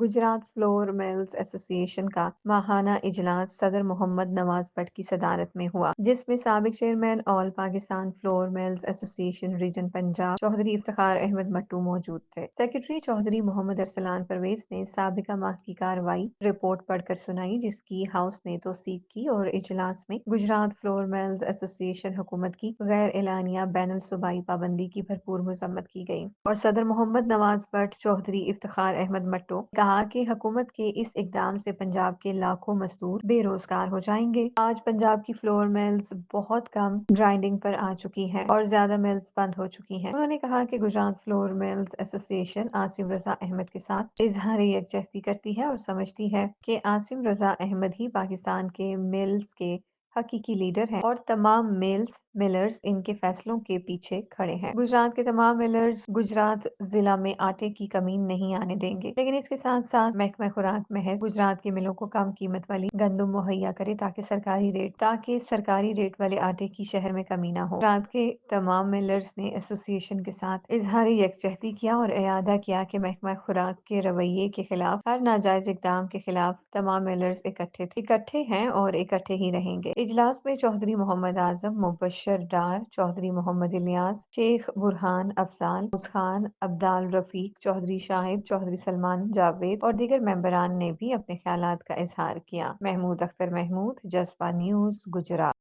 Gujarat flour mills ایسوسی ایشن کا ماہانہ اجلاس صدر محمد نواز بٹ کی صدارت میں ہوا، جس میں سابق چیئرمین آل پاکستان فلور ملز ایسوسی ایشن ریجن پنجاب چودھری افتخار احمد مٹو موجود تھے۔ سیکرٹری چودھری محمد ارسلان پرویز نے سابقہ ماہ کی کارروائی رپورٹ پڑھ کر سنائی، جس کی ہاؤس نے توثیق کی اور اجلاس میں گجرات فلور ملز ایسوسی ایشن حکومت کی غیر اعلانیہ بین الصوبائی پابندی کی بھرپور مذمت کی گئی اور صدر محمد نواز بٹ چودھری افتخار احمد مٹو کہا کہ حکومت کے اس اقدام سے پنجاب کے لاکھوں مزدور بے روزگار ہو جائیں گے۔ آج پنجاب کی فلور ملز بہت کم گرائنڈنگ پر آ چکی ہیں اور زیادہ ملز بند ہو چکی ہیں۔ انہوں نے کہا کہ گجرات فلور ملز ایسوسی ایشن عاصم رضا احمد کے ساتھ اظہار یکجہتی کرتی ہے اور سمجھتی ہے کہ عاصم رضا احمد ہی پاکستان کے ملز کے حقیقی لیڈر ہیں اور تمام ملرز ان کے فیصلوں کے پیچھے کھڑے ہیں۔ گجرات کے تمام ملرز گجرات ضلع میں آٹے کی کمی نہیں آنے دیں گے، لیکن اس کے ساتھ ساتھ محکمہ خوراک محض گجرات کے ملوں کو کم قیمت والی گندم مہیا کرے تاکہ سرکاری ریٹ والے آٹے کی شہر میں کمی نہ ہو۔ گجرات کے تمام ملرز نے ایسوسی ایشن کے ساتھ اظہار یکجہتی کیا اور اعادہ کیا کہ محکمہ خوراک کے رویے کے خلاف ہر ناجائز اقدام کے خلاف تمام ملرز اکٹھے ہیں اور اکٹھے ہی رہیں گے۔ اجلاس میں چودھری محمد اعظم، مبشر ڈار، چودھری محمد الیاس، شیخ برہان افضال، فیروز خان، عبدال رفیق، چودھری شاہد، چودھری سلمان جاوید اور دیگر ممبران نے بھی اپنے خیالات کا اظہار کیا۔ محمود اختر محمود، جذبہ نیوز، گجرات۔